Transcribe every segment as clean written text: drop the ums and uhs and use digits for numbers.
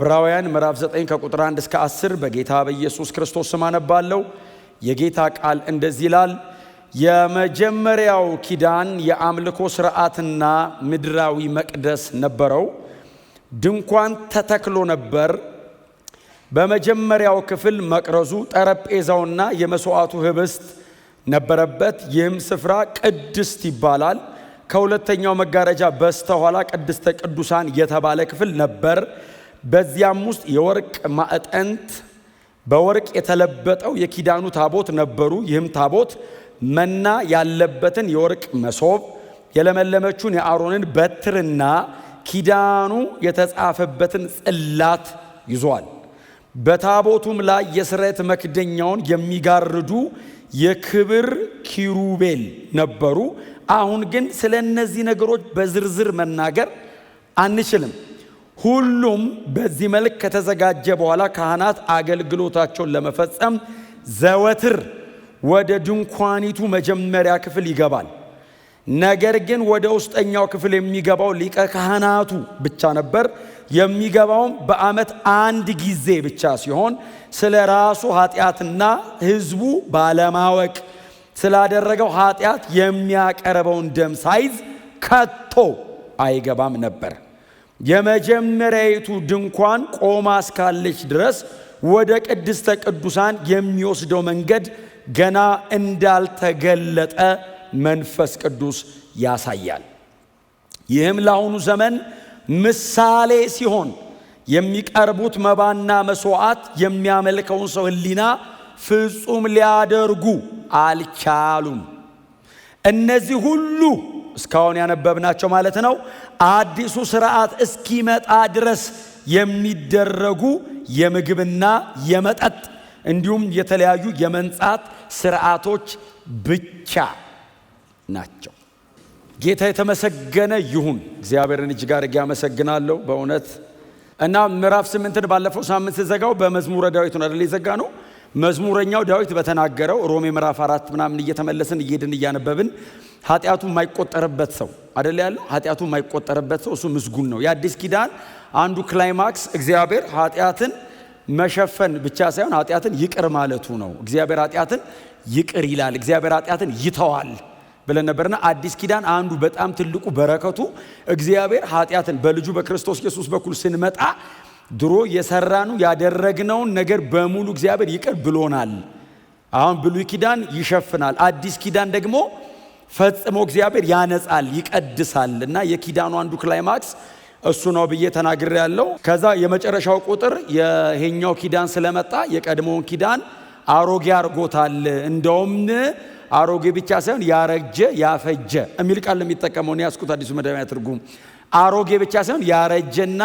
ዕብራውያን ምዕራፍ 9 ከቁጥር 1 እስከ 10 በጌታ በኢየሱስ ክርስቶስ ስም አነባለሁ። የጌታ ቃል እንደዚህ ይላል። የመጀመሪያው ኪዳን የአምልኮ ሥርዓትና ምድራዊ መቅደስ ነበረው። ድንኳን ተተክሎ ነበር። በመጀመሪያው ክፍል መቅረዙ፣ ጠረጴዛውና የመስዋዕቱ ህብስት ነበረበት። ይህም ስፍራ ቅድስት ይባላል። ከሁለተኛው መጋረጃ በስተኋላ ቅድስተ ቅዱሳን የተባለ ክፍል ነበር። በዚያም ውስጥ የወርቅ ማዕጠንት በወርቅ የተለበጠው የኪዳኑ ታቦት ነበሩ። ይህም ታቦት መና ያለበትን የወርቅ መሶብ፣ የለመለመችውን የአሮንን በትርና ኪዳኑ የተጻፈበትን ጽላት ይዟል። በታቦቱም ላይ የስርየት መክደኛውን የሚጋርዱ የክብር ኪሩቤል ነበሩ። አሁን ግን ስለ እነዚህ ነገሮች በዝርዝር መናገር አንችልም። ሁሉም በዚህ መልክ ከተዘጋጀ በኋላ ካህናት አገልግሎታቸውን ለመፈጸም ዘወትር ወደ ድንኳኒቱ መጀመሪያ ክፍል ይገባል። ነገር ግን ወደ ውስጠኛው ክፍል የሚገባው ሊቀ ካህናቱ ብቻ ነበር። የሚገባውም በዓመት አንድ ጊዜ ብቻ ሲሆን ስለ ራሱ ኃጢአትና ሕዝቡ ባለማወቅ ስላደረገው ኃጢአት የሚያቀርበውን ደም ሳይዝ ከቶ አይገባም ነበር። የመጀመሪያይቱ ድንኳን ቆማ እስካለች ድረስ ወደ ቅድስተ ቅዱሳን የሚወስደው መንገድ ገና እንዳልተገለጠ መንፈስ ቅዱስ ያሳያል። ይህም ለአሁኑ ዘመን ምሳሌ ሲሆን የሚቀርቡት መባና መስዋዕት የሚያመልከውን ሰው ሕሊና ፍጹም ሊያደርጉ አልቻሉም። እነዚህ ሁሉ እስካሁን ያነበብናቸው ማለት ነው አዲሱ ሥርዓት እስኪመጣ ድረስ የሚደረጉ የምግብና የመጠጥ እንዲሁም የተለያዩ የመንጻት ሥርዓቶች ብቻ ናቸው። ጌታ የተመሰገነ ይሁን። እግዚአብሔርን እጅግ አድርጌ አመሰግናለሁ በእውነት እና ምዕራፍ 8ን ባለፈው ሳምንት ዘጋው በመዝሙረ ዳዊት ነው አይደል የዘጋ ነው። መዝሙረኛው ዳዊት በተናገረው ሮሜ ምዕራፍ 4 ምናምን እየተመለስን እየሄድን እያነበብን ኃጢአቱ የማይቆጠርበት ሰው አይደል ያለው። ኃጢአቱ የማይቆጠርበት ሰው እሱ ምስጉን ነው። የአዲስ ኪዳን አንዱ ክላይማክስ እግዚአብሔር ኃጢአትን መሸፈን ብቻ ሳይሆን ኃጢአትን ይቅር ማለቱ ነው። እግዚአብሔር ኃጢአትን ይቅር ይላል፣ እግዚአብሔር ኃጢአትን ይተዋል ብለን ነበርና አዲስ ኪዳን አንዱ በጣም ትልቁ በረከቱ እግዚአብሔር ኃጢአትን በልጁ በክርስቶስ ኢየሱስ በኩል ስንመጣ ድሮ የሰራኑ ያደረግነውን ነገር በሙሉ እግዚአብሔር ይቅር ብሎናል። አሁን ብሉይ ኪዳን ይሸፍናል፣ አዲስ ኪዳን ደግሞ ፈጽሞ እግዚአብሔር ያነጻል፣ ይቀድሳል። እና የኪዳኑ አንዱ ክላይማክስ እሱ ነው ብዬ ተናግሬ ያለው። ከዛ የመጨረሻው ቁጥር የሄኛው ኪዳን ስለመጣ የቀድሞውን ኪዳን አሮጌ አርጎታል። እንደውም አሮጌ ብቻ ሳይሆን ያረጀ ያፈጀ የሚል ቃል የሚጠቀመው ነው ያስኩት አዲሱ መደበኛ ትርጉም። አሮጌ ብቻ ሳይሆን ያረጀና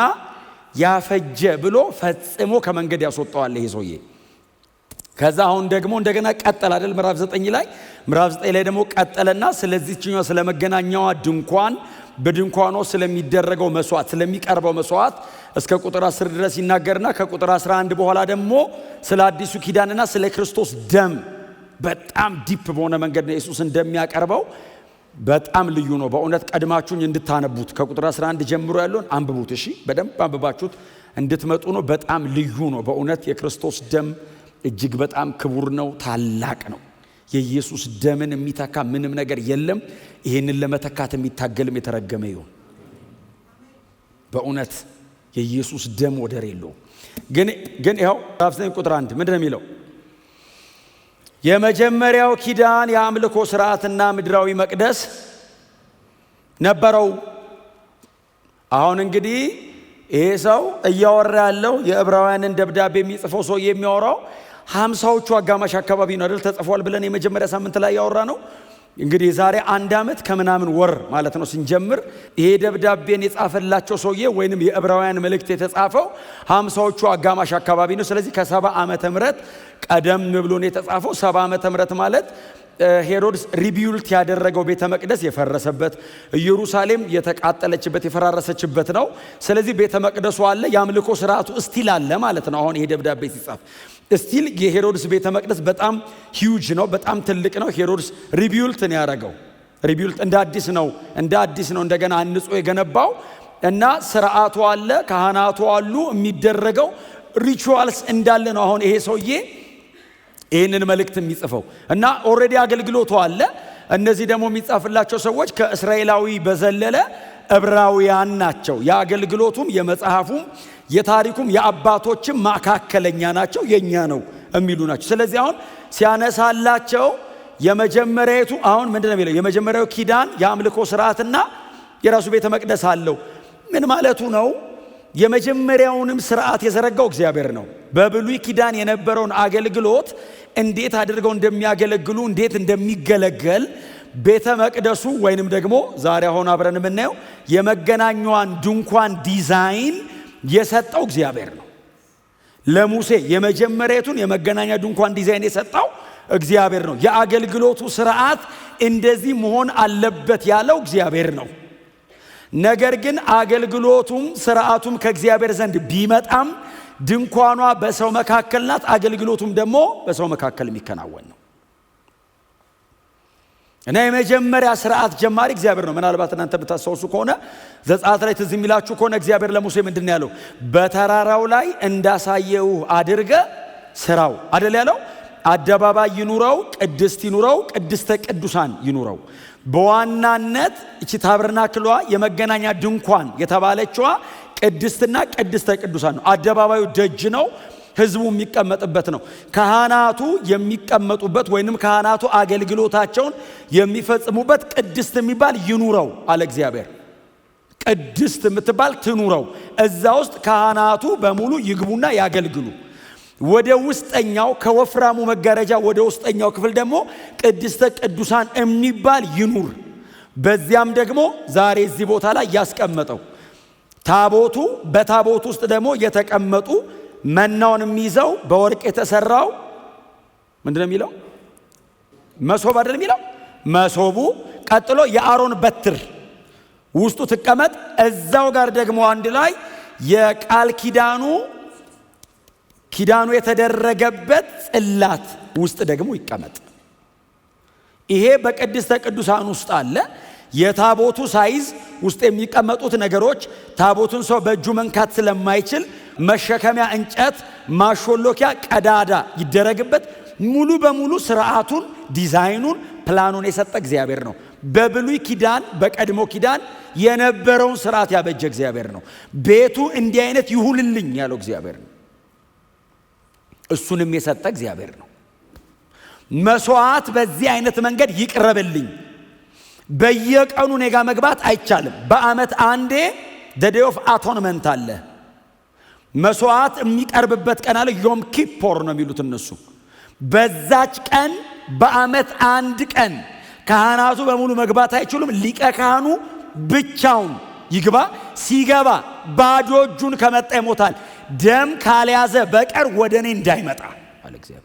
ያፈጀ ብሎ ፈጽሞ ከመንገድ ያስወጣዋል ይሄ ሰውዬ። ከዛ አሁን ደግሞ እንደገና ቀጠለ አይደል ምዕራፍ 9 ላይ። ምዕራፍ 9 ላይ ደግሞ ቀጠለና ስለዚህኛው ስለመገናኛዋ ድንኳን በድንኳኗ ስለሚደረገው መስዋዕት ስለሚቀርበው መስዋዕት እስከ ቁጥር 10 ድረስ ይናገርና ከቁጥር 11 በኋላ ደግሞ ስለ አዲሱ ኪዳንና ስለ ክርስቶስ ደም በጣም ዲፕ በሆነ መንገድ ነው ኢየሱስ እንደሚያቀርበው። በጣም ልዩ ነው በእውነት። ቀድማችሁኝ እንድታነቡት ከቁጥር 11 ጀምሮ ያለውን አንብቡት እሺ። በደንብ አንብባችሁት እንድትመጡ ነው። በጣም ልዩ ነው በእውነት። የክርስቶስ ደም እጅግ በጣም ክቡር ነው፣ ታላቅ ነው። የኢየሱስ ደምን የሚተካ ምንም ነገር የለም። ይሄንን ለመተካት የሚታገልም የተረገመ ይሁን በእውነት። የኢየሱስ ደም ወደር የለው። ግን ይኸው ምዕራፍ 9 ቁጥር 1 ምንድን ነው የሚለው? የመጀመሪያው ኪዳን የአምልኮ ሥርዓትና ምድራዊ መቅደስ ነበረው። አሁን እንግዲህ ይሄ ሰው እያወራ ያለው የዕብራውያንን ደብዳቤ የሚጽፈው ሰው የሚያወራው 50ዎቹ አጋማሽ አካባቢ ነው አይደል? ተጽፏል ብለን የመጀመሪያ ሳምንት ላይ ያወራ ነው። እንግዲህ ዛሬ 1 ዓመት ከምናምን ወር ማለት ነው ስንጀምር ይሄ ደብዳቤን የጻፈላቸው ሰውዬ ወይንም የዕብራውያን መልእክት የተጻፈው 50ዎቹ አጋማሽ አካባቢ ነው። ስለዚህ ከ70 ዓመተ ምህረት ቀደም ብሎ ነው የተጻፈው። 70 ዓመተ ምህረት ማለት ሄሮድስ ሪቢዩልት ያደረገው ቤተ መቅደስ የፈረሰበት፣ ኢየሩሳሌም የተቃጠለችበት የፈራረሰችበት ነው። ስለዚህ ቤተ መቅደሱ አለ፣ የአምልኮ ሥርዓቱ እስቲል አለ ማለት ነው። አሁን ይሄ ደብዳቤ ሲጻፍ እስቲል የሄሮድስ ቤተ መቅደስ በጣም ሂውጅ ነው፣ በጣም ትልቅ ነው። ሄሮድስ ሪቢዩልት ነው ያደረገው። ሪቢዩልት እንደ አዲስ ነው እንደገና አንጾ የገነባው። እና ስርዓቱ አለ፣ ካህናቱ አሉ፣ የሚደረገው ሪቹዋልስ እንዳለ ነው። አሁን ይሄ ሰውዬ ይህንን መልእክት የሚጽፈው እና ኦልሬዲ አገልግሎቱ አለ። እነዚህ ደግሞ የሚጻፍላቸው ሰዎች ከእስራኤላዊ በዘለለ ዕብራውያን ናቸው። የአገልግሎቱም የመጽሐፉም የታሪኩም የአባቶችም ማካከለኛ ናቸው፣ የኛ ነው የሚሉ ናቸው። ስለዚህ አሁን ሲያነሳላቸው የመጀመሪያቱ አሁን ምንድነው የሚለው? የመጀመሪያው ኪዳን የአምልኮ ስርዓትና የራሱ ቤተ መቅደስ አለው። ምን ማለቱ ነው? የመጀመሪያውንም ስርዓት የዘረጋው እግዚአብሔር ነው። በብሉይ ኪዳን የነበረውን አገልግሎት እንዴት አድርገው እንደሚያገለግሉ እንዴት እንደሚገለገል ቤተ መቅደሱ ወይንም ደግሞ ዛሬ አሁን አብረን የምናየው የመገናኛዋን ድንኳን ዲዛይን የሰጠው እግዚአብሔር ነው። ለሙሴ የመጀመሪያቱን የመገናኛ ድንኳን ዲዛይን የሰጠው እግዚአብሔር ነው። የአገልግሎቱ ስርዓት እንደዚህ መሆን አለበት ያለው እግዚአብሔር ነው። ነገር ግን አገልግሎቱም ስርዓቱም ከእግዚአብሔር ዘንድ ቢመጣም ድንኳኗ በሰው መካከል ናት። አገልግሎቱም ደግሞ በሰው መካከል የሚከናወን ነው እና የመጀመሪያ ስርዓት ጀማሪ እግዚአብሔር ነው። ምናልባት እናንተ ብታስታውሱ ከሆነ ዘጸአት ላይ ትዝ የሚላችሁ ከሆነ እግዚአብሔር ለሙሴ ምንድን ያለው? በተራራው ላይ እንዳሳየው አድርገ ስራው አይደል ያለው? አደባባይ ይኑረው፣ ቅድስት ይኑረው፣ ቅድስተ ቅዱሳን ይኑረው። በዋናነት እቺ ታበርናክሏ የመገናኛ ድንኳን የተባለችዋ ቅድስትና ቅድስተ ቅዱሳን ነው። አደባባዩ ደጅ ነው፣ ህዝቡ የሚቀመጥበት ነው። ካህናቱ የሚቀመጡበት ወይንም ካህናቱ አገልግሎታቸውን የሚፈጽሙበት ቅድስት የሚባል ይኑረው አለ እግዚአብሔር። ቅድስት የምትባል ትኑረው። እዛ ውስጥ ካህናቱ በሙሉ ይግቡና ያገልግሉ። ወደ ውስጠኛው ከወፍራሙ መጋረጃ ወደ ውስጠኛው ክፍል ደግሞ ቅድስተ ቅዱሳን የሚባል ይኑር። በዚያም ደግሞ ዛሬ እዚህ ቦታ ላይ ያስቀመጠው ታቦቱ፣ በታቦቱ ውስጥ ደግሞ የተቀመጡ መናውን የሚይዘው በወርቅ የተሰራው ምንድነው የሚለው? መሶብ አይደል የሚለው? መሶቡ። ቀጥሎ የአሮን በትር ውስጡ ትቀመጥ። እዛው ጋር ደግሞ አንድ ላይ የቃል ኪዳኑ የተደረገበት ጽላት ውስጥ ደግሞ ይቀመጥ። ይሄ በቅድስተ ቅዱሳን ውስጥ አለ። የታቦቱ ሳይዝ ውስጥ የሚቀመጡት ነገሮች ታቦቱን ሰው በእጁ መንካት ስለማይችል መሸከሚያ እንጨት፣ ማሾሎኪያ፣ ቀዳዳ ይደረግበት። ሙሉ በሙሉ ስርዓቱን፣ ዲዛይኑን፣ ፕላኑን የሰጠ እግዚአብሔር ነው። በብሉይ ኪዳን በቀድሞ ኪዳን የነበረውን ስርዓት ያበጀ እግዚአብሔር ነው። ቤቱ እንዲህ አይነት ይሁንልኝ ያለው እግዚአብሔር ነው። እሱንም የሰጠ እግዚአብሔር ነው። መስዋዕት በዚህ አይነት መንገድ ይቅረብልኝ። በየቀኑ ኔጋ መግባት አይቻልም። በአመት አንዴ the day of atonement አለ። መስዋዕት የሚቀርብበት ቀን አለ። ዮም ኪፖር ነው የሚሉት እነሱ። በዛች ቀን በአመት አንድ ቀን ካህናቱ በሙሉ መግባት አይችሉም። ሊቀ ካህኑ ብቻውን ይግባ። ሲገባ ባዶ እጁን ከመጣ ይሞታል። ደም ካልያዘ በቀር ወደኔ እንዳይመጣ አለ እግዚአብሔር።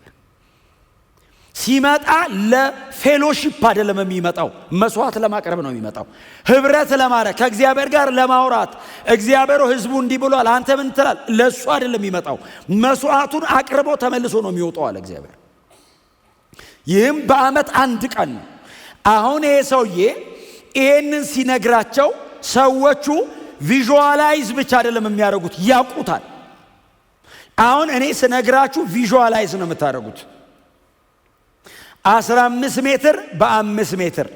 ሲመጣ ለፌሎሺፕ አይደለም የሚመጣው፣ መስዋዕት ለማቅረብ ነው የሚመጣው። ህብረት ለማድረግ ከእግዚአብሔር ጋር ለማውራት። እግዚአብሔር ህዝቡ እንዲህ ብሏል፣ አንተ ምን ትላል? ለሱ አይደለም የሚመጣው። መስዋዕቱን አቅርቦ ተመልሶ ነው የሚወጣው አለ እግዚአብሔር። ይህም በአመት አንድ ቀን ነው። አሁን ይሄ ሰውዬ ይሄንን ሲነግራቸው ሰዎቹ ቪዥዋላይዝ ብቻ አይደለም የሚያደርጉት፣ ያውቁታል። አሁን እኔ ስነግራችሁ ቪዥዋላይዝ ነው የምታደርጉት። 15 ሜትር በ5 ሜትር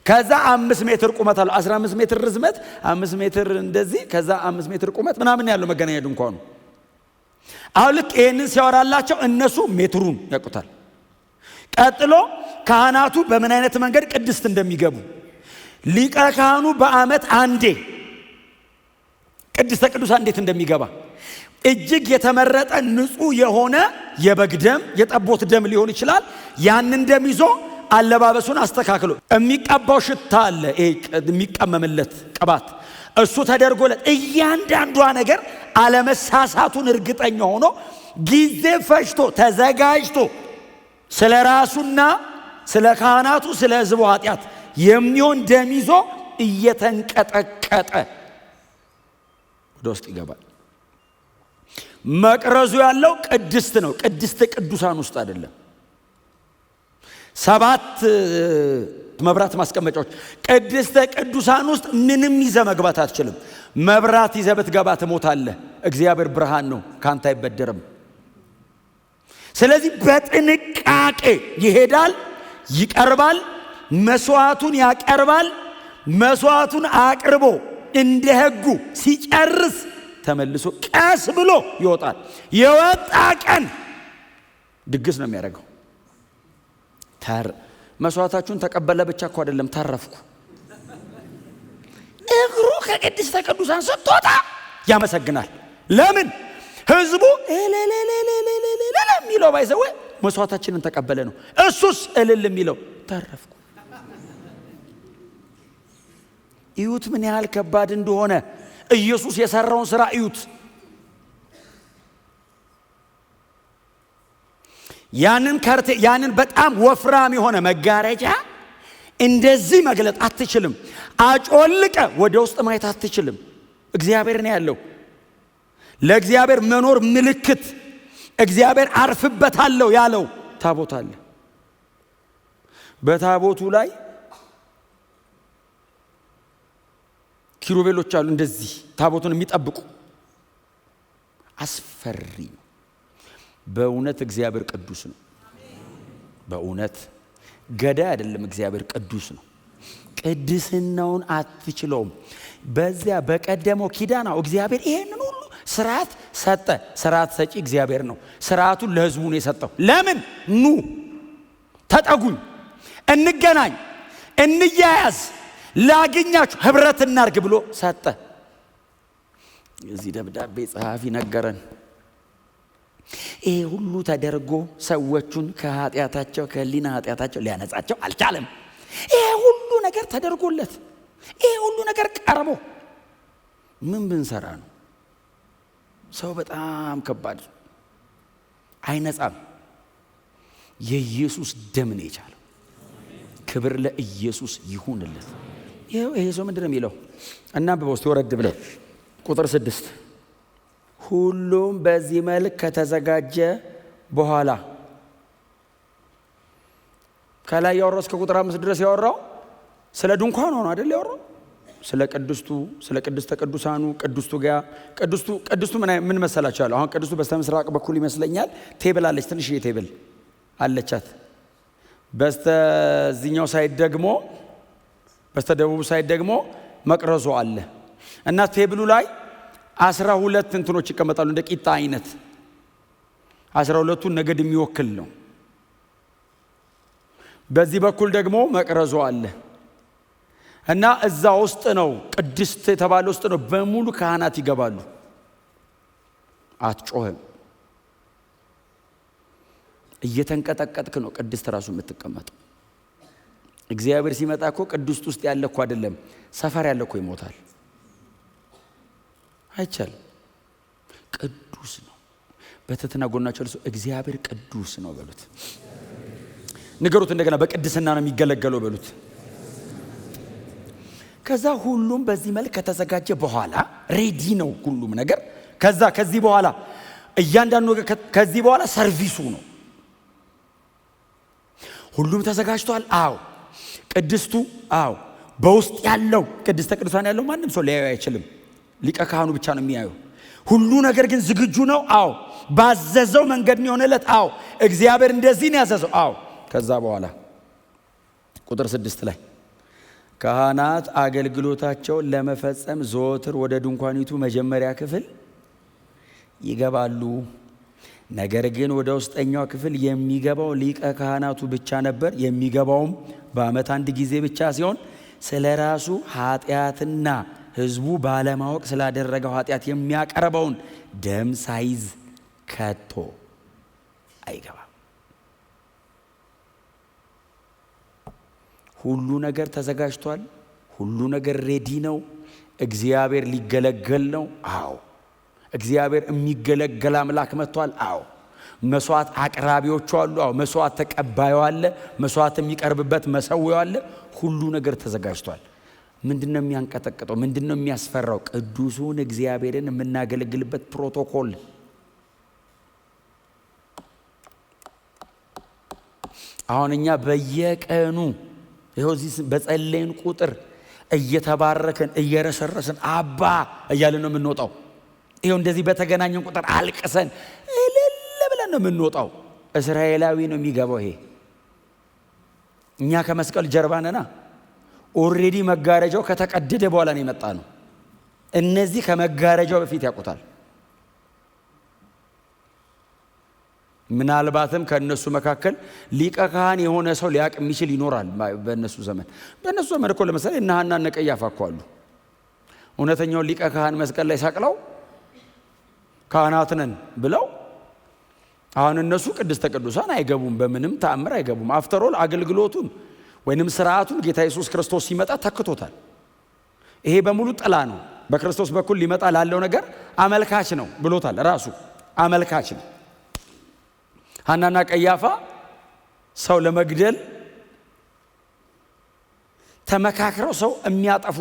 ከዛ 5 ሜትር ቁመት አለው። 15 ሜትር ርዝመት፣ 5 ሜትር እንደዚህ፣ ከዛ 5 ሜትር ቁመት ምናምን ያለው መገናኛ ድንኳኑ። አሁን ልክ ይሄንን ሲያወራላቸው እነሱ ሜትሩን ያውቁታል። ቀጥሎ ካህናቱ በምን አይነት መንገድ ቅድስት እንደሚገቡ፣ ሊቀ ካህኑ በአመት አንዴ ቅድስተ ቅዱሳን እንዴት እንደሚገባ፣ እጅግ የተመረጠ ንጹህ የሆነ የበግ ደም የጠቦት ደም ሊሆን ይችላል። ያንን ደም ይዞ አለባበሱን አስተካክሎ የሚቀባው ሽታ አለ፣ የሚቀመምለት ቅባት፣ እሱ ተደርጎለት እያንዳንዷ ነገር አለመሳሳቱን እርግጠኛ ሆኖ ጊዜ ፈጅቶ ተዘጋጅቶ ስለ ራሱና ስለ ካህናቱ ስለ ሕዝቡ ኃጢአት የሚሆን ደም ይዞ እየተንቀጠቀጠ ወደ ውስጥ ይገባል። መቅረዙ ያለው ቅድስት ነው፣ ቅድስተ ቅዱሳን ውስጥ አይደለም። 7 መብራት ማስቀመጫዎች። ቅድስተ ቅዱሳን ውስጥ ምንም ይዘህ መግባት አትችልም። መብራት ይዘህ ብትገባ ትሞታለህ። እግዚአብሔር ብርሃን ነው፣ ካንተ አይበደርም። ስለዚህ በጥንቃቄ ይሄዳል፣ ይቀርባል፣ መስዋዕቱን ያቀርባል። መስዋዕቱን አቅርቦ እንደ ሕጉ ሲጨርስ ተመልሶ ቀስ ብሎ ይወጣል። የወጣ ቀን ድግስ ነው የሚያደርገው። መስዋዕታችሁን ተቀበለ ብቻ እኮ አይደለም፣ ተረፍኩ። እግሩ ከቅድስተ ቅዱሳን ስትወጣ ያመሰግናል። ለምን? ህዝቡ የሚለው ባይዘው መስዋዕታችንን ተቀበለ ነው። እሱስ እልል የሚለው ተረፍኩ። እዩት ምን ያህል ከባድ እንደሆነ ኢየሱስ የሰራውን ሥራ እዩት። ያንን በጣም ወፍራም የሆነ መጋረጃ እንደዚህ መግለጥ አትችልም። አጮልቀ ወደ ውስጥ ማየት አትችልም። እግዚአብሔር ነው ያለው። ለእግዚአብሔር መኖር ምልክት እግዚአብሔር አርፍበታለሁ ያለው ታቦት አለ። በታቦቱ ላይ ኪሩቤሎች አሉ፣ እንደዚህ ታቦቱን የሚጠብቁ። አስፈሪ ነው በእውነት። እግዚአብሔር ቅዱስ ነው በእውነት። ገዳይ አይደለም፣ እግዚአብሔር ቅዱስ ነው። ቅድስናውን አትችለውም። በዚያ በቀደመው ኪዳናው እግዚአብሔር ይሄንን ሁሉ ስርዓት ሰጠ። ስርዓት ሰጪ እግዚአብሔር ነው። ስርዓቱን ለሕዝቡ ነው የሰጠው። ለምን? ኑ ተጠጉኝ፣ እንገናኝ፣ እንያያዝ፣ ላግኛችሁ፣ ህብረት እናርግ ብሎ ሰጠ። እዚህ ደብዳቤ ጸሐፊ ነገረን። ይሄ ሁሉ ተደርጎ ሰዎቹን ከኃጢአታቸው ከህሊና ኃጢአታቸው ሊያነጻቸው አልቻለም። ይሄ ሁሉ ነገር ተደርጎለት፣ ይሄ ሁሉ ነገር ቀርቦ ምን ብንሰራ ነው? ሰው በጣም ከባድ አይነጻም። የኢየሱስ ደም ነው የቻለው። ክብር ለኢየሱስ ይሁንለት። ይሄ ሰው ምንድነው የሚለው? እናንብበው እስቲ ወረድ ብለን ቁጥር 6 ሁሉም በዚህ መልክ ከተዘጋጀ በኋላ ከላይ ያወራው እስከ ቁጥር 5 ድረስ ያወራው ስለ ድንኳኑ ነው አይደል? ያወራው ስለ ቅድስቱ፣ ስለ ቅድስተ ቅዱሳኑ፣ ቅድስቱ ጋር ቅድስቱ ምን መሰላችሁ? አሁን ቅድስቱ በስተምስራቅ በኩል ይመስለኛል ቴብል አለች፣ ትንሽዬ ቴብል አለቻት። በስተዚህኛው ሳይድ ደግሞ በስተደቡብ ሳይድ ደግሞ መቅረዞ አለ እና ቴብሉ ላይ 12 እንትኖች ይቀመጣሉ፣ እንደ ቂጣ አይነት 12ቱን ነገድ የሚወክል ነው። በዚህ በኩል ደግሞ መቅረዞ አለ እና እዛ ውስጥ ነው ቅድስት የተባለ ውስጥ ነው በሙሉ ካህናት ይገባሉ። አትጮህም፣ እየተንቀጠቀጥክ ነው ቅድስት ራሱ የምትቀመጠው። እግዚአብሔር ሲመጣ እኮ ቅድስት ውስጥ ያለ እኮ አይደለም፣ ሰፈር ያለ እኮ ይሞታል። አይቻልም። ቅዱስ ነው። በትህትና ጎናቸው ለሰው እግዚአብሔር ቅዱስ ነው በሉት። ንገሩት እንደገና፣ በቅድስና ነው የሚገለገለው በሉት። ከዛ ሁሉም በዚህ መልክ ከተዘጋጀ በኋላ ሬዲ ነው ሁሉም ነገር። ከዚህ በኋላ እያንዳንዱ ከዚህ በኋላ ሰርቪሱ ነው። ሁሉም ተዘጋጅቷል። አዎ ቅድስቱ፣ አዎ በውስጥ ያለው ቅድስተ ቅዱሳን ያለው ማንም ሰው ሊያዩ አይችልም። ሊቀ ካህኑ ብቻ ነው የሚያየው። ሁሉ ነገር ግን ዝግጁ ነው። አዎ ባዘዘው መንገድ ነው የሆነለት። አዎ እግዚአብሔር እንደዚህ ነው ያዘዘው። አዎ ከዛ በኋላ ቁጥር 6 ላይ ካህናት አገልግሎታቸውን ለመፈጸም ዘወትር ወደ ድንኳኒቱ መጀመሪያ ክፍል ይገባሉ። ነገር ግን ወደ ውስጠኛው ክፍል የሚገባው ሊቀ ካህናቱ ብቻ ነበር። የሚገባውም በዓመት አንድ ጊዜ ብቻ ሲሆን ስለ ራሱ ኃጢአትና ሕዝቡ ባለማወቅ ስላደረገው ኃጢአት የሚያቀርበውን ደም ሳይዝ ከቶ አይገባም። ሁሉ ነገር ተዘጋጅቷል። ሁሉ ነገር ሬዲ ነው። እግዚአብሔር ሊገለገል ነው። አዎ እግዚአብሔር የሚገለገል አምላክ መጥቷል። አዎ መስዋዕት አቅራቢዎቹ አሉ። አዎ መስዋዕት ተቀባዩ አለ። መስዋዕት የሚቀርብበት መሰዊያው አለ። ሁሉ ነገር ተዘጋጅቷል። ምንድነው የሚያንቀጠቅጠው? ምንድነው የሚያስፈራው? ቅዱሱን እግዚአብሔርን የምናገለግልበት ፕሮቶኮል። አሁን እኛ በየቀኑ ይኸው እዚህ በጸለይን ቁጥር እየተባረከን እየረሰረስን አባ እያልን ነው የምንወጣው። ይኸው እንደዚህ በተገናኘን ቁጥር አልቅሰን እልል ብለን ነው የምንወጣው። እስራኤላዊ ነው የሚገባው ይሄ። እኛ ከመስቀል ጀርባ ነና ኦሬዲ መጋረጃው ከተቀደደ በኋላ ነው የመጣ ነው። እነዚህ ከመጋረጃው በፊት ያውቁታል። ምናልባትም ከነሱ መካከል ሊቀ ካህን የሆነ ሰው ሊያቅ የሚችል ይኖራል በእነሱ ዘመን። በእነሱ ዘመን እኮ ለምሳሌ እነ ሐና እነ ቀያፋ እኮ አሉ። እውነተኛው ሊቀ ካህን መስቀል ላይ ሰቅለው ካህናት ነን ብለው አሁን እነሱ ቅድስተ ቅዱሳን አይገቡም፣ በምንም ተአምር አይገቡም። አፍተሮል አገልግሎቱን ወይንም ስርዓቱን ጌታ ኢየሱስ ክርስቶስ ሲመጣ ተክቶታል። ይሄ በሙሉ ጥላ ነው፣ በክርስቶስ በኩል ሊመጣ ላለው ነገር አመልካች ነው ብሎታል። ራሱ አመልካች ነው። ሐናና ቀያፋ ሰው ለመግደል ተመካክረው ሰው የሚያጠፉ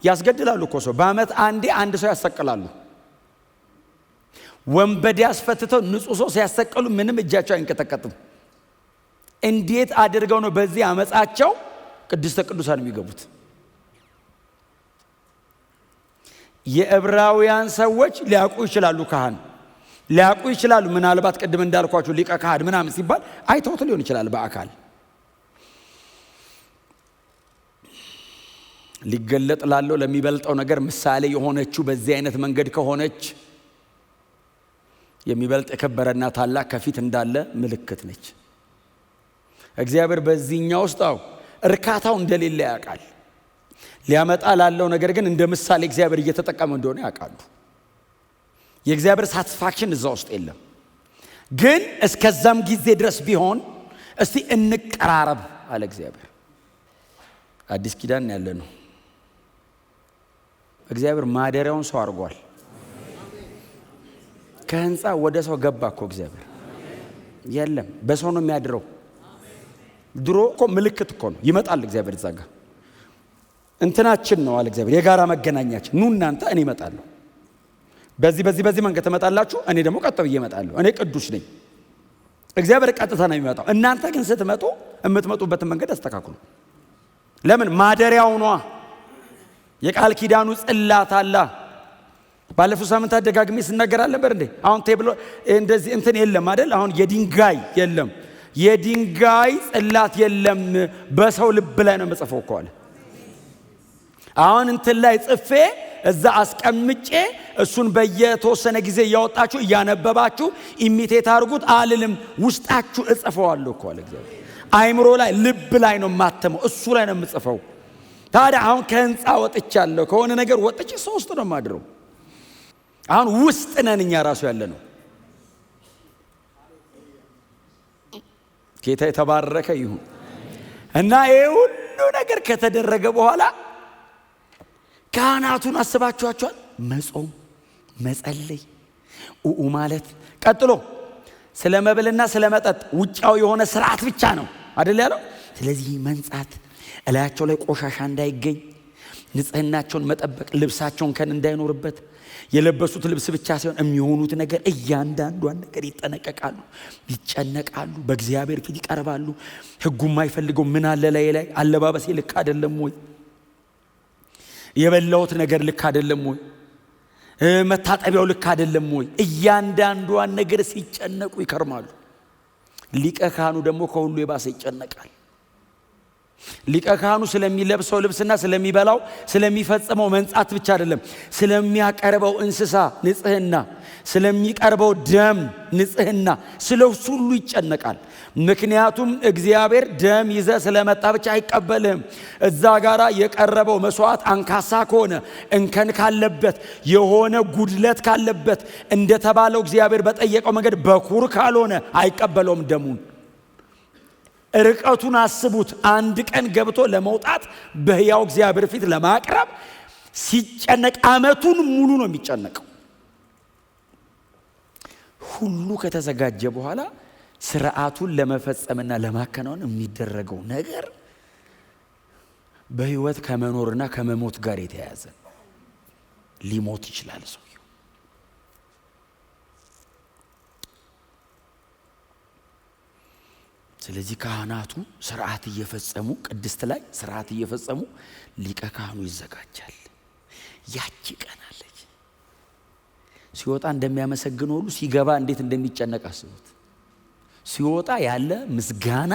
ያስገድላሉ እኮ ሰው በአመት አንዴ አንድ ሰው ያሰቅላሉ። ወንበዴ ያስፈትተው ንጹህ ሰው ሲያሰቅሉ ምንም እጃቸው አይንቀጠቀጥም። እንዴት አድርገው ነው በዚህ አመጻቸው ቅድስተ ቅዱሳን የሚገቡት? የዕብራውያን ሰዎች ሊያውቁ ይችላሉ፣ ካህን ሊያውቁ ይችላሉ። ምናልባት ቅድም እንዳልኳችሁ ሊቀ ካህን ምናምን ሲባል አይተውት ሊሆን ይችላል በአካል ሊገለጥ ላለው ለሚበልጠው ነገር ምሳሌ የሆነችው በዚህ አይነት መንገድ ከሆነች የሚበልጥ የከበረና ታላቅ ከፊት እንዳለ ምልክት ነች። እግዚአብሔር በዚህኛው ውስጥ እርካታው እንደሌለ ያውቃል። ሊያመጣ ላለው ነገር ግን እንደ ምሳሌ እግዚአብሔር እየተጠቀመ እንደሆነ ያውቃሉ። የእግዚአብሔር ሳቲስፋክሽን እዛ ውስጥ የለም። ግን እስከዛም ጊዜ ድረስ ቢሆን እስቲ እንቀራረብ አለ እግዚአብሔር። አዲስ ኪዳን ያለ ነው። እግዚአብሔር ማደሪያውን ሰው አድርጓል። ከህንፃ ወደ ሰው ገባ እኮ እግዚአብሔር። የለም በሰው ነው የሚያድረው። ድሮ እኮ ምልክት እኮ ነው ይመጣል እግዚአብሔር ዛጋ እንትናችን ነው አለ እግዚአብሔር፣ የጋራ መገናኛችን። ኑ እናንተ እኔ እመጣለሁ፣ በዚህ መንገድ ትመጣላችሁ፣ እኔ ደግሞ ቀጥ ብዬ እመጣለሁ። እኔ ቅዱስ ነኝ። እግዚአብሔር ቀጥታ ነው የሚመጣው። እናንተ ግን ስትመጡ የምትመጡበትን መንገድ አስተካክሉ። ለምን? ማደሪያው ነው። የቃል ኪዳኑ ጽላት አለ። ባለፈው ሳምንት አደጋግሜ ስናገር ነበር እንዴ። አሁን ቴብሎ እንደዚህ እንትን የለም አይደል? አሁን የድንጋይ የለም፣ የድንጋይ ጽላት የለም። በሰው ልብ ላይ ነው መጽፈው እኮ አለ። አሁን እንትን ላይ ጽፌ እዛ አስቀምጬ እሱን በየተወሰነ ጊዜ እያወጣችሁ እያነበባችሁ ኢሚቴት አድርጉት አልልም። ውስጣችሁ እጽፈዋለሁ እኮ አለ እግዚአብሔር። አይምሮ ላይ ልብ ላይ ነው ማተመው፣ እሱ ላይ ነው የምጽፈው። ታዲያ አሁን ከህንፃ ወጥቻለሁ፣ ከሆነ ነገር ወጥቼ ሰው ውስጥ ነው የማድረው። አሁን ውስጥ ነን እኛ ራሱ ያለ ነው። ጌታ የተባረከ ይሁን። እና ይሄ ሁሉ ነገር ከተደረገ በኋላ ካህናቱን አስባችኋቸዋል? መጾም፣ መጸለይ፣ ማለት ቀጥሎ ስለ መብልና ስለ መጠጥ ውጫው የሆነ ስርዓት ብቻ ነው አይደል ያለው። ስለዚህ መንጻት፣ እላያቸው ላይ ቆሻሻ እንዳይገኝ፣ ንጽህናቸውን መጠበቅ፣ ልብሳቸውን ከን እንዳይኖርበት፣ የለበሱት ልብስ ብቻ ሳይሆን የሚሆኑት ነገር እያንዳንዷን ነገር ይጠነቀቃሉ፣ ይጨነቃሉ፣ በእግዚአብሔር ፊት ይቀርባሉ። ሕጉ የማይፈልገው ምን አለ ላይ አለባበሴ ልክ አይደለም ወይ? የበላውት ነገር ልክ አይደለም ወይ? መታጠቢያው ልክ አይደለም ወይ? እያንዳንዷን ነገር ሲጨነቁ ይከርማሉ። ሊቀ ካህኑ ደግሞ ከሁሉ የባሰ ይጨነቃል። ሊቀ ካህኑ ስለሚለብሰው ልብስና ስለሚበላው ስለሚፈጽመው መንጻት ብቻ አይደለም፣ ስለሚያቀርበው እንስሳ ንጽህና፣ ስለሚቀርበው ደም ንጽህና፣ ስለሱ ሁሉ ይጨነቃል። ምክንያቱም እግዚአብሔር ደም ይዘ ስለመጣ ብቻ አይቀበልህም። እዛ ጋራ የቀረበው መስዋዕት አንካሳ ከሆነ፣ እንከን ካለበት፣ የሆነ ጉድለት ካለበት፣ እንደተባለው እግዚአብሔር በጠየቀው መንገድ በኩር ካልሆነ አይቀበለውም ደሙን። ርቀቱን አስቡት። አንድ ቀን ገብቶ ለመውጣት በሕያው እግዚአብሔር ፊት ለማቅረብ ሲጨነቅ ዓመቱን ሙሉ ነው የሚጨነቀው። ሁሉ ከተዘጋጀ በኋላ ስርዓቱን ለመፈጸምና ለማከናወን የሚደረገው ነገር በሕይወት ከመኖርና ከመሞት ጋር የተያያዘ ሊሞት ይችላል ሰው። ስለዚህ ካህናቱ ሥርዓት እየፈጸሙ ቅድስት ላይ ሥርዓት እየፈጸሙ ሊቀ ካህኑ ይዘጋጃል። ያቺ ቀን አለች። ሲወጣ እንደሚያመሰግን ሁሉ ሲገባ እንዴት እንደሚጨነቅ አስቡት። ሲወጣ ያለ ምስጋና፣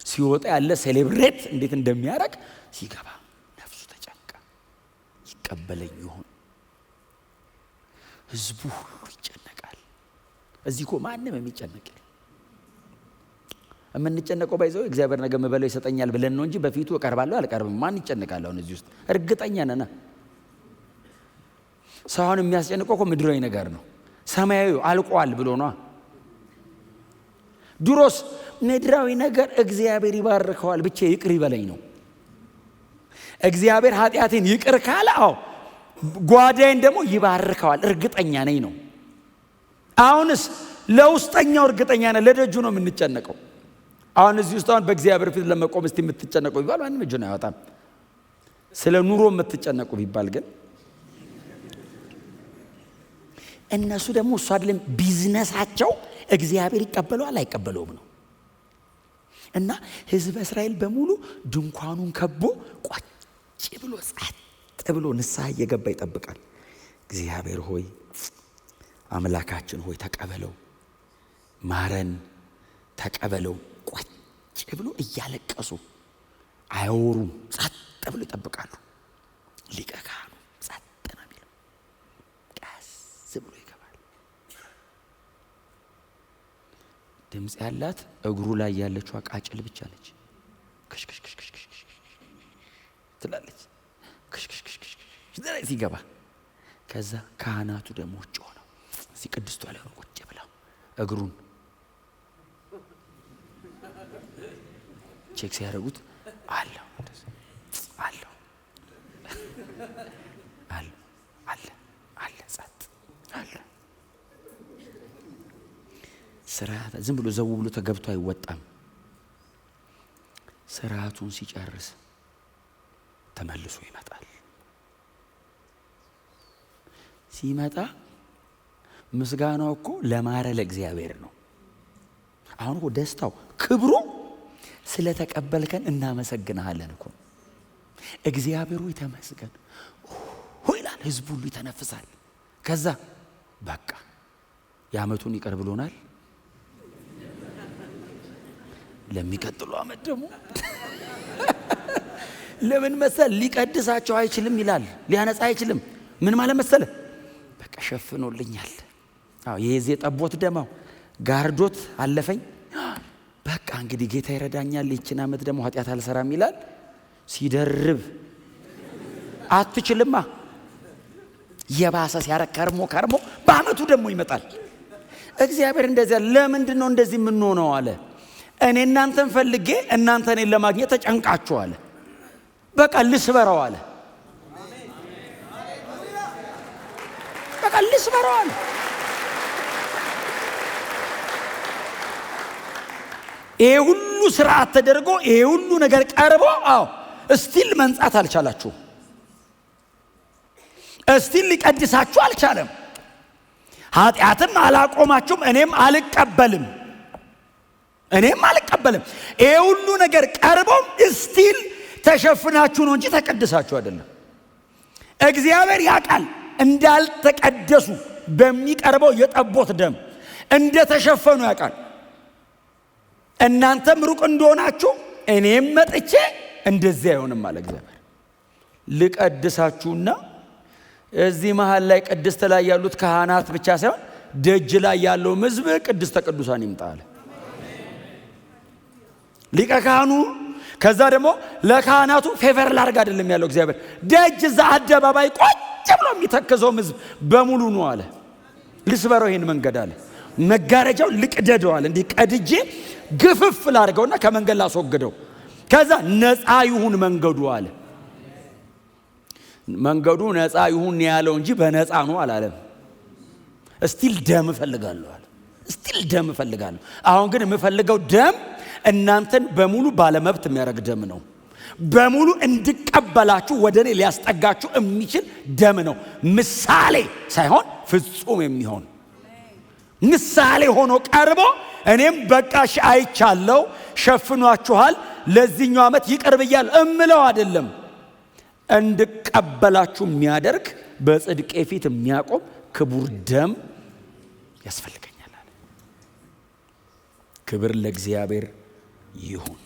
ሲወጣ ያለ ሴሌብሬት እንዴት እንደሚያረግ፣ ሲገባ ነፍሱ ተጨንቃ ይቀበለኝ ይሆን? ህዝቡ ሁሉ ይጨነቃል። እዚህ እኮ ማንም የሚጨነቅ የለም። የምንጨነቀው ባይዘው እግዚአብሔር ነገ መበለው ይሰጠኛል ብለን ነው እንጂ በፊቱ እቀርባለሁ አልቀርብም ማን ይጨነቃል? አሁን እዚህ ውስጥ እርግጠኛ ነና ሰውን የሚያስጨንቀው እኮ ምድራዊ ነገር ነው። ሰማያዊ አልቋል ብሎ ነው። ድሮስ ምድራዊ ነገር እግዚአብሔር ይባርከዋል ብቻ ይቅር ይበለኝ ነው። እግዚአብሔር ኃጢአቴን ይቅር ካለ ጓዳዬን ደግሞ ይባርከዋል እርግጠኛ ነኝ ነው። አሁንስ ለውስጠኛው እርግጠኛ ነን፣ ለደጁ ነው የምንጨነቀው። አሁን እዚህ ውስጥ አሁን በእግዚአብሔር ፊት ለመቆም እስቲ የምትጨነቁ ቢባል ማንም እጁን አያወጣም። ስለ ኑሮ የምትጨነቁ ቢባል ግን እነሱ ደግሞ እሱ አይደለም ቢዝነሳቸው እግዚአብሔር ይቀበለዋል አይቀበለውም ነው። እና ሕዝበ እስራኤል በሙሉ ድንኳኑን ከቦ ቋጭ ብሎ ጸጥ ብሎ ንስሐ እየገባ ይጠብቃል። እግዚአብሔር ሆይ አምላካችን ሆይ ተቀበለው፣ ማረን፣ ተቀበለው። ቋጭ ብሎ እያለቀሱ አያወሩም፣ ጸጥ ብሎ ይጠብቃሉ። ሊቀ ካህኑ ጸጥ ነው የሚለው፣ ቀስ ብሎ ይገባል። ድምፅ ያላት እግሩ ላይ ያለችው ቃጭል ብቻ ነች። ክሽክሽክሽክሽ ትላለች። ክሽክሽክሽ ሲገባ ከዛ ካህናቱ ደግሞ ውጭ ሆነው እዚህ ቅድስቷ ላይ ቁጭ ብለው እግሩን ቼክ ሲያደርጉት አለው አለ ጸጥ አለ። ስርዓት ዝም ብሎ ዘው ብሎ ተገብቶ አይወጣም። ስርዓቱን ሲጨርስ ተመልሶ ይመጣል። ሲመጣ ምስጋናው እኮ ለማረ ለእግዚአብሔር ነው። አሁን እኮ ደስታው ክብሩ ስለተቀበልከን እናመሰግናለን እኮ። እግዚአብሔር ሆይ ተመስገን ይላል። ህዝቡ ሁሉ ይተነፍሳል። ከዛ በቃ የዓመቱን ይቀር ብሎናል። ለሚቀጥለው ዓመት ደግሞ ለምን መሰል ሊቀድሳቸው አይችልም ይላል። ሊያነጻ አይችልም። ምን ማለት መሰለ? በቃ ሸፍኖልኛል። የዜ ጠቦት ደማው ጋርዶት አለፈኝ። በቃ እንግዲህ ጌታ ይረዳኛል፣ ይችን ዓመት ደግሞ ኃጢአት አልሰራም ይላል። ሲደርብ አትችልማ። የባሰ ሲያረግ ከርሞ በዓመቱ ደግሞ ይመጣል። እግዚአብሔር እንደዚያ ለምንድን ነው እንደዚህ የምንሆነው አለ። እኔ እናንተን ፈልጌ እናንተ እኔን ለማግኘት ተጨንቃችሁ አለ። በቃ ልስበረው አለ። በቃ ልስበረው አለ። ይሄ ሁሉ ስርዓት ተደርጎ ይሄ ሁሉ ነገር ቀርቦ እስቲል መንጻት አልቻላችሁ። እስቲል ሊቀድሳችሁ አልቻለም። ኃጢአትም አላቆማችሁም። እኔም አልቀበልም። ይሄ ሁሉ ነገር ቀርቦም እስቲል ተሸፍናችሁ ነው እንጂ ተቀድሳችሁ አይደለም። እግዚአብሔር ያውቃል እንዳልተቀደሱ በሚቀርበው የጠቦት ደም እንደተሸፈኑ ያውቃል። እናንተም ሩቅ እንደሆናችሁ እኔም መጥቼ እንደዚህ አይሆንም አለ እግዚአብሔር። ልቀድሳችሁና እዚህ መሃል ላይ ቅድስት ላይ ያሉት ካህናት ብቻ ሳይሆን ደጅ ላይ ያለው ሕዝብ ቅድስተ ቅዱሳን ይምጣል። ሊቀ ካህኑ ከዛ ደግሞ ለካህናቱ ፌቨር ላርግ አይደለም ያለው እግዚአብሔር። ደጅ እዛ አደባባይ ቁጭ ብሎ የሚተከዘው ሕዝብ በሙሉ ነው አለ። ልስበረው ይሄን መንገድ አለ። መጋረጃው ልቅደደው አለ። እንዲህ ቀድጄ ግፍፍ ላርገውና ከመንገድ ላስወግደው። ከዛ ነፃ ይሁን መንገዱ አለ። መንገዱ ነፃ ይሁን ያለው እንጂ በነፃ ነው አላለም። እስቲል ደም እፈልጋለሁ አለ። እስቲል ደም እፈልጋለሁ። አሁን ግን የምፈልገው ደም እናንተን በሙሉ ባለመብት የሚያደርግ ደም ነው። በሙሉ እንድቀበላችሁ ወደ እኔ ሊያስጠጋችሁ የሚችል ደም ነው። ምሳሌ ሳይሆን ፍጹም የሚሆን ምሳሌ ሆኖ ቀርቦ እኔም በቃሽ አይቻለሁ፣ ሸፍኗችኋል ለዚህኛው ዓመት ይቅር ብያለሁ እምለው አይደለም። እንድቀበላችሁ የሚያደርግ በጽድቄ ፊት የሚያቆም ክቡር ደም ያስፈልገኛል አለ። ክብር ለእግዚአብሔር ይሁን።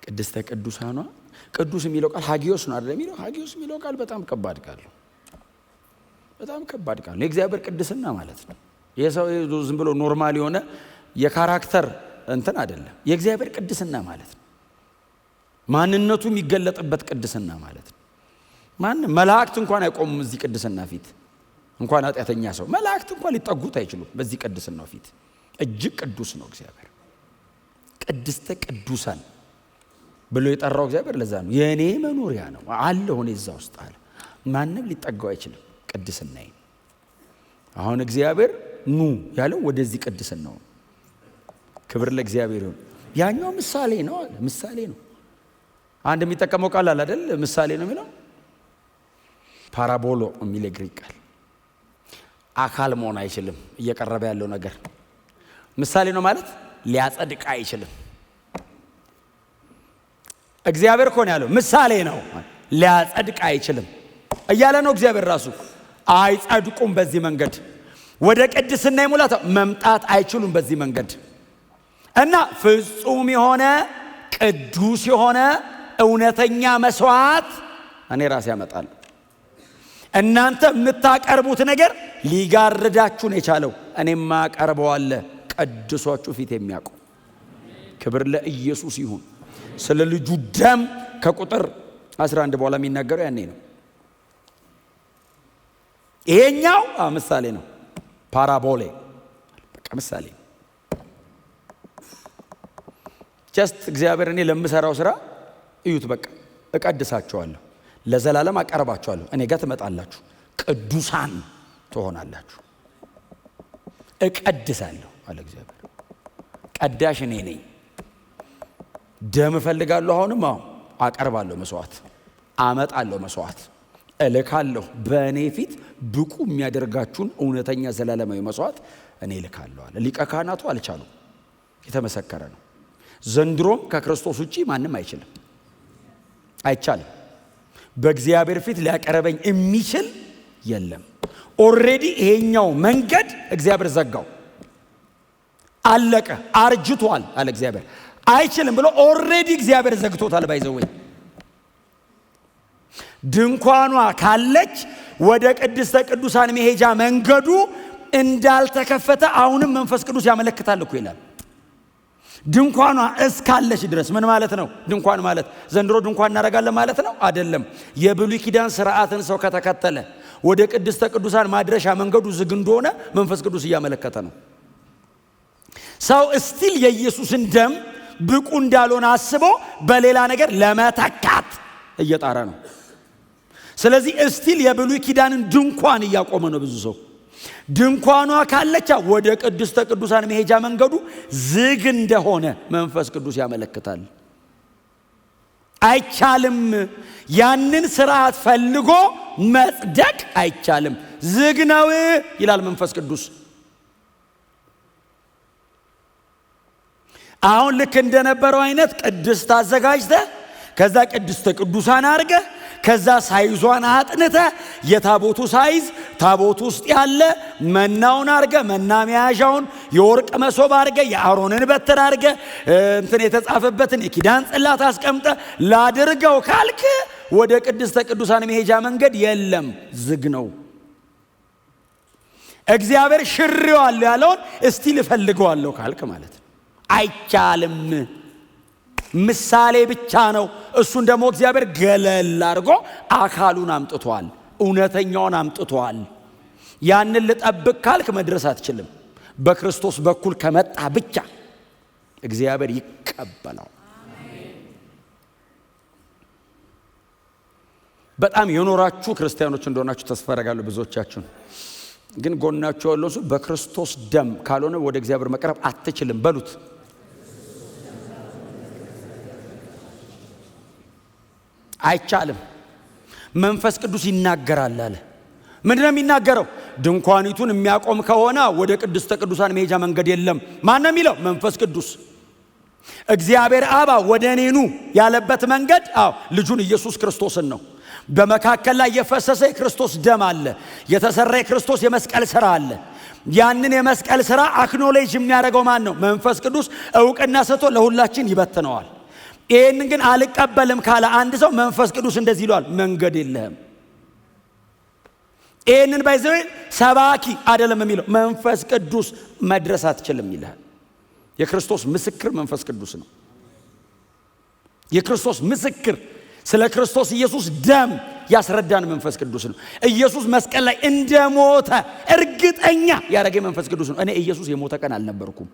ቅድስተ ቅዱሳኗ ቅዱስ የሚለው ቃል ሃጊዮስ ነው አይደል የሚለው? ሃጊዮስ የሚለው ቃል በጣም ከባድ ቃል ነው። በጣም ከባድ ቃል ነው። የእግዚአብሔር ቅድስና ማለት ነው። የሰው ዝም ብሎ ኖርማል የሆነ የካራክተር እንትን አይደለም። የእግዚአብሔር ቅድስና ማለት ነው። ማንነቱ የሚገለጥበት ቅድስና ማለት ነው። መላእክት እንኳን አይቆሙም እዚህ ቅድስና ፊት። እንኳን ኃጢአተኛ ሰው መላእክት እንኳን ሊጠጉት አይችሉም በዚህ ቅድስናው ፊት። እጅግ ቅዱስ ነው እግዚአብሔር። ቅድስተ ቅዱሳን ብሎ የጠራው እግዚአብሔር ለዛ ነው። የኔ መኖሪያ ነው አለሁ እኔ እዛ ውስጥ አለ። ማንም ሊጠጋው አይችልም ቅድስናዬ። አሁን እግዚአብሔር ኑ ያለው ወደዚህ ቅድስናው። ክብር ለእግዚአብሔር ይሁን። ያኛው ምሳሌ ነው አለ። ምሳሌ ነው። አንድ የሚጠቀመው ቃል አለ አይደል? ምሳሌ ነው የሚለው ፓራቦሎ የሚል ግሪክ ቃል። አካል መሆን አይችልም እየቀረበ ያለው ነገር። ምሳሌ ነው ማለት ሊያጸድቅ አይችልም። እግዚአብሔር እኮ ነው ያለው ምሳሌ ነው ሊያጸድቅ አይችልም እያለ ነው እግዚአብሔር ራሱ። አይጸድቁም በዚህ መንገድ፣ ወደ ቅድስና የሙላት መምጣት አይችሉም በዚህ መንገድ። እና ፍጹም የሆነ ቅዱስ የሆነ እውነተኛ መስዋዕት እኔ ራሴ ያመጣል። እናንተ የምታቀርቡት ነገር ሊጋርዳችሁ ነው የቻለው። እኔማ አቀርበዋለ ቀድሷችሁ ፊት የሚያቆም። ክብር ለኢየሱስ ይሁን። ስለ ልጁ ደም ከቁጥር 11 በኋላ የሚናገረው ያኔ ነው። ይሄኛው ምሳሌ ነው። ፓራቦሌ በቃ ምሳሌ። ጀስት እግዚአብሔር እኔ ለምሰራው ስራ እዩት፣ በቃ እቀድሳችኋለሁ፣ ለዘላለም አቀርባችኋለሁ፣ እኔ ጋር ትመጣላችሁ፣ ቅዱሳን ትሆናላችሁ። እቀድሳለሁ አለ እግዚአብሔር። ቀዳሽ እኔ ነኝ። ደም እፈልጋለሁ። አሁንም አቀርባለሁ መስዋዕት፣ አመጣለሁ መስዋዕት፣ እልካለሁ። በእኔ ፊት ብቁ የሚያደርጋችሁን እውነተኛ ዘላለማዊ መስዋዕት እኔ እልካለሁ አለ። ሊቀ ካህናቱ አልቻሉም፣ የተመሰከረ ነው። ዘንድሮም ከክርስቶስ ውጪ ማንም አይችልም፣ አይቻልም። በእግዚአብሔር ፊት ሊያቀርበኝ የሚችል የለም። ኦልሬዲ ይሄኛው መንገድ እግዚአብሔር ዘጋው፣ አለቀ፣ አርጅቷል አለ እግዚአብሔር። አይችልም ብሎ ኦልሬዲ እግዚአብሔር ዘግቶታል። ባይዘወኝ ድንኳኗ ካለች ወደ ቅድስተ ቅዱሳን መሄጃ መንገዱ እንዳልተከፈተ አሁንም መንፈስ ቅዱስ ያመለክታል እኮ ይላል። ድንኳኗ እስካለች ድረስ ምን ማለት ነው? ድንኳን ማለት ዘንድሮ ድንኳን እናደርጋለን ማለት ነው አይደለም። የብሉይ ኪዳን ስርዓትን ሰው ከተከተለ ወደ ቅድስተ ቅዱሳን ማድረሻ መንገዱ ዝግ እንደሆነ መንፈስ ቅዱስ እያመለከተ ነው። ሰው እስቲል የኢየሱስን ደም ብቁ እንዳልሆነ አስቦ በሌላ ነገር ለመተካት እየጣረ ነው። ስለዚህ እስቲል የብሉይ ኪዳንን ድንኳን እያቆመ ነው ብዙ ሰው። ድንኳኗ ካለች ወደ ቅድስተ ቅዱሳን መሄጃ መንገዱ ዝግ እንደሆነ መንፈስ ቅዱስ ያመለክታል። አይቻልም። ያንን ስርዓት ፈልጎ መጽደቅ አይቻልም፣ ዝግ ነው ይላል መንፈስ ቅዱስ። አሁን ልክ እንደነበረው አይነት ቅድስት አዘጋጅተ ከዛ ቅድስተ ቅዱሳን አርገ ከዛ ሳይዟን አጥንተ የታቦቱ ሳይዝ ታቦቱ ውስጥ ያለ መናውን አርገ መና መያዣውን የወርቅ መሶብ አርገ የአሮንን በትር አርገ እንትን የተጻፈበትን የኪዳን ጽላት አስቀምጠ ላድርገው ካልክ ወደ ቅድስተ ቅዱሳን መሄጃ መንገድ የለም፣ ዝግ ነው። እግዚአብሔር ሽሬዋለሁ ያለውን እስቲ ልፈልገዋለሁ ካልክ ማለት አይቻልም። ምሳሌ ብቻ ነው። እሱን ደግሞ እግዚአብሔር ገለል አድርጎ አካሉን አምጥቷል፣ እውነተኛውን አምጥቷል። ያንን ልጠብቅ ካልክ መድረስ አትችልም። በክርስቶስ በኩል ከመጣ ብቻ እግዚአብሔር ይቀበላል። በጣም የኖራችሁ ክርስቲያኖች እንደሆናችሁ ተስፋ አደርጋለሁ። ብዙዎቻችሁን ግን ጎናችሁ ያለው ሰው በክርስቶስ ደም ካልሆነ ወደ እግዚአብሔር መቅረብ አትችልም በሉት። አይቻልም። መንፈስ ቅዱስ ይናገራል አለ። ምንድነው የሚናገረው? ድንኳኒቱን የሚያቆም ከሆነ ወደ ቅድስተ ቅዱሳን መሄጃ መንገድ የለም። ማን ነው የሚለው? መንፈስ ቅዱስ። እግዚአብሔር አብ ወደ እኔ ኑ ያለበት መንገድ ልጁን ኢየሱስ ክርስቶስን ነው። በመካከል ላይ የፈሰሰ የክርስቶስ ደም አለ። የተሰራ የክርስቶስ የመስቀል ሥራ አለ። ያንን የመስቀል ሥራ አክኖሌጅ የሚያደርገው ማን ነው? መንፈስ ቅዱስ እውቅና ሰጥቶ ለሁላችን ይበትነዋል። ይህንን ግን አልቀበልም ካለ አንድ ሰው መንፈስ ቅዱስ እንደዚህ ይለዋል፣ መንገድ የለህም። ይህንን ባይዘው ሰባኪ አይደለም የሚለው፣ መንፈስ ቅዱስ መድረስ አትችልም ይላል። የክርስቶስ ምስክር መንፈስ ቅዱስ ነው። የክርስቶስ ምስክር ስለ ክርስቶስ ኢየሱስ ደም ያስረዳን መንፈስ ቅዱስ ነው። ኢየሱስ መስቀል ላይ እንደሞተ እርግጠኛ ያደረገ መንፈስ ቅዱስ ነው። እኔ ኢየሱስ የሞተ ቀን አልነበርኩም።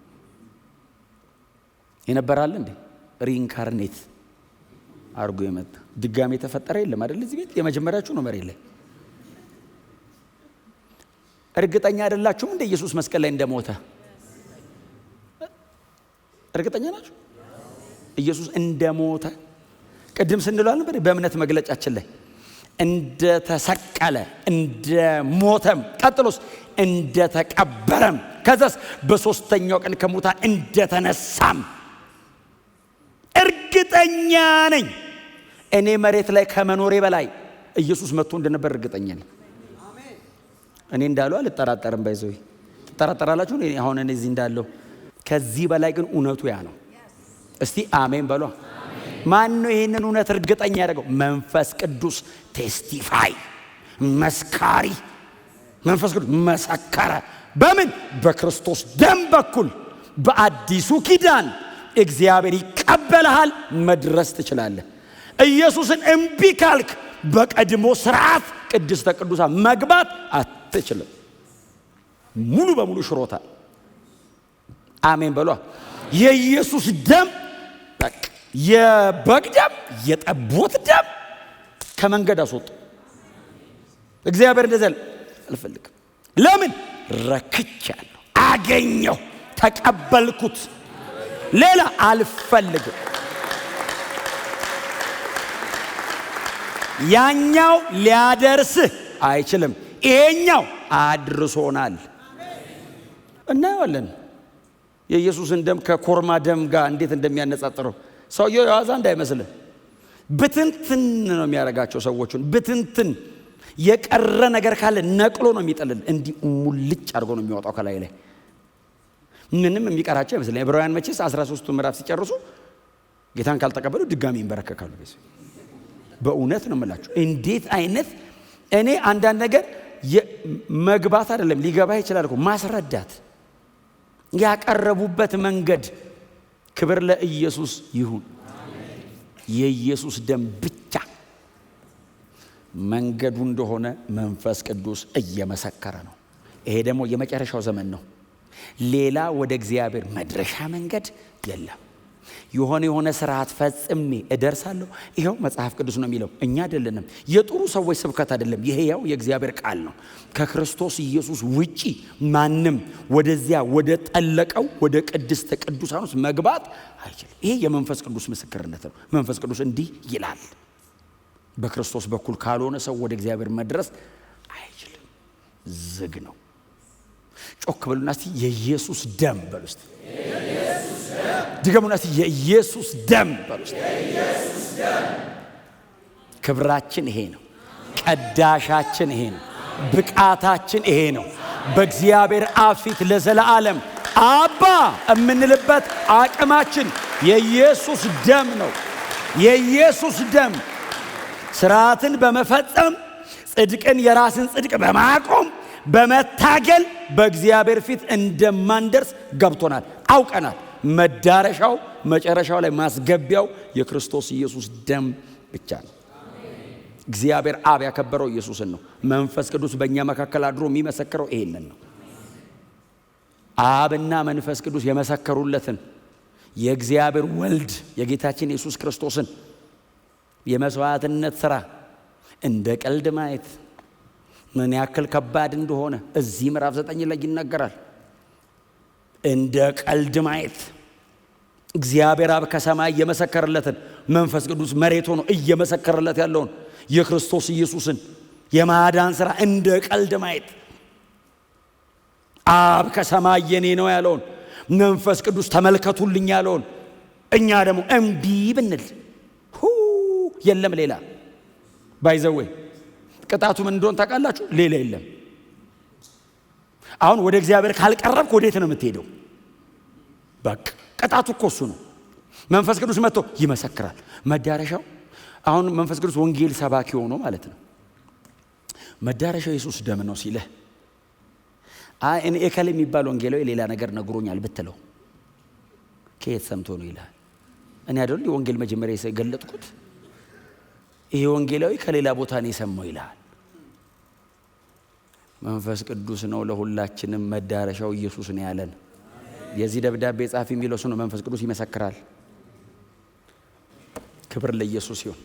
ይነበራል እንዴ? ሪኢንካርኔት አርጎ የመጣ ድጋሜ የተፈጠረ የለም አይደል? እዚህ ቤት የመጀመሪያችሁ ነው መሬት ላይ። እርግጠኛ አይደላችሁም እንደ ኢየሱስ መስቀል ላይ እንደሞተ? እርግጠኛ ናችሁ? ኢየሱስ እንደሞተ ቅድም ስንለው ነበር በእምነት መግለጫችን ላይ እንደተሰቀለ እንደሞተም፣ ቀጥሎስ እንደተቀበረም፣ ከዛስ በሶስተኛው ቀን ከሙታን እንደተነሳም እርግጠኛ ነኝ። እኔ መሬት ላይ ከመኖሬ በላይ ኢየሱስ መጥቶ እንደነበር እርግጠኛ ነኝ። እኔ እንዳለው አልጠራጠርም። ባይዘው ትጠራጠራላችሁ? አሁን እኔ እዚህ እንዳለው ከዚህ በላይ ግን እውነቱ ያ ነው። እስቲ አሜን በሏ። ማን ነው ይሄንን እውነት እርግጠኛ ያደረገው? መንፈስ ቅዱስ ቴስቲፋይ፣ መስካሪ። መንፈስ ቅዱስ መሰከረ። በምን? በክርስቶስ ደም በኩል በአዲሱ ኪዳን እግዚአብሔር ይቀበልሃል፣ መድረስ ትችላለህ። ኢየሱስን እምቢ ካልክ በቀድሞ ስርዓት ቅድስተ ቅዱሳን መግባት አትችልም። ሙሉ በሙሉ ሽሮታል። አሜን በሏ። የኢየሱስ ደም የበግ ደም፣ የጠቦት ደም ከመንገድ አስወጡ። እግዚአብሔር እንደዚህ አልፈልግም። ለምን? ረክቻለሁ፣ አገኘሁ፣ ተቀበልኩት። ሌላ አልፈልግም። ያኛው ሊያደርስህ አይችልም፣ ይሄኛው አድርሶናል። እናየዋለን የኢየሱስን ደም ከኮርማ ደም ጋር እንዴት እንደሚያነጻጽረው። ሰውየው የዋዛ እንዳይመስልህ ብትንትን ነው የሚያደርጋቸው ሰዎቹን። ብትንትን የቀረ ነገር ካለ ነቅሎ ነው የሚጥልል። እንዲህ ሙልጭ አድርጎ ነው የሚወጣው ከላይ ላይ። ምንም የሚቀራቸው አይመስልም። ዕብራውያን መቼስ 13 ምዕራፍ ሲጨርሱ ጌታን ካልተቀበሉ ድጋሚ ይንበረከካሉ። በእውነት ነው የምላችሁ። እንዴት አይነት እኔ አንዳንድ ነገር መግባት አይደለም ሊገባ ይችላል እኮ ማስረዳት ያቀረቡበት መንገድ። ክብር ለኢየሱስ ይሁን። የኢየሱስ ደም ብቻ መንገዱ እንደሆነ መንፈስ ቅዱስ እየመሰከረ ነው። ይሄ ደግሞ የመጨረሻው ዘመን ነው። ሌላ ወደ እግዚአብሔር መድረሻ መንገድ የለም። የሆነ ስርዓት ፈጽሜ እደርሳለሁ። ይሄው መጽሐፍ ቅዱስ ነው የሚለው፣ እኛ አይደለንም። የጥሩ ሰዎች ስብከት አይደለም። ይሄ ያው የእግዚአብሔር ቃል ነው። ከክርስቶስ ኢየሱስ ውጪ ማንም ወደዚያ ወደ ጠለቀው ወደ ቅድስተ ቅዱሳን ውስጥ መግባት አይችልም። ይሄ የመንፈስ ቅዱስ ምስክርነት ነው። መንፈስ ቅዱስ እንዲህ ይላል፣ በክርስቶስ በኩል ካልሆነ ሰው ወደ እግዚአብሔር መድረስ አይችልም። ዝግ ነው። ጮክ በሉና እስቲ የኢየሱስ ደም በሉ እስቲ። ድገሙና እስቲ የኢየሱስ ደም በሉ እስቲ። ክብራችን ይሄ ነው። ቀዳሻችን ይሄ ነው። ብቃታችን ይሄ ነው። በእግዚአብሔር አብ ፊት ለዘላለም አባ የምንልበት አቅማችን የኢየሱስ ደም ነው። የኢየሱስ ደም ስርዓትን በመፈጸም ጽድቅን የራስን ጽድቅ በማቆም በመታገል በእግዚአብሔር ፊት እንደማንደርስ ገብቶናል፣ አውቀናል። መዳረሻው መጨረሻው ላይ ማስገቢያው የክርስቶስ ኢየሱስ ደም ብቻ ነው። እግዚአብሔር አብ ያከበረው ኢየሱስን ነው። መንፈስ ቅዱስ በእኛ መካከል አድሮ የሚመሰክረው ይሄንን ነው። አብና መንፈስ ቅዱስ የመሰከሩለትን የእግዚአብሔር ወልድ የጌታችን ኢየሱስ ክርስቶስን የመስዋዕትነት ሥራ እንደ ቀልድ ማየት ምን ያክል ከባድ እንደሆነ እዚህ ምዕራፍ 9 ላይ ይናገራል። እንደ ቀልድ ማየት እግዚአብሔር አብ ከሰማይ የመሰከረለትን መንፈስ ቅዱስ መሬት ሆኖ እየመሰከረለት ያለውን የክርስቶስ ኢየሱስን የማዳን ሥራ እንደ ቀልድ ማየት አብ ከሰማይ የኔ ነው ያለውን መንፈስ ቅዱስ ተመልከቱልኝ ያለውን እኛ ደግሞ እምቢ ብንል የለም ሌላ ባይዘዌ ቅጣቱ ምን እንደሆነ ታውቃላችሁ? ሌላ የለም። አሁን ወደ እግዚአብሔር ካልቀረብክ ወዴት ነው የምትሄደው? በቃ ቅጣቱ እኮ እሱ ነው። መንፈስ ቅዱስ መጥቶ ይመሰክራል። መዳረሻው አሁን መንፈስ ቅዱስ ወንጌል ሰባኪ ሆኖ ማለት ነው። መዳረሻው ኢየሱስ ደም ነው ሲልህ እኔ እከሌ የሚባል ወንጌላዊ ሌላ ነገር ነግሮኛል ብትለው ከየት ሰምቶ ነው ይላል። እኔ አይደል ወንጌል መጀመሪያ የገለጥኩት ይሄ ወንጌላዊ ከሌላ ቦታ ነው የሰማው ይላል። መንፈስ ቅዱስ ነው ለሁላችንም መዳረሻው ኢየሱስ ነው ያለን። የዚህ ደብዳቤ ጻፊ የሚለው ነው መንፈስ ቅዱስ ይመሰክራል። ክብር ለኢየሱስ ይሁን።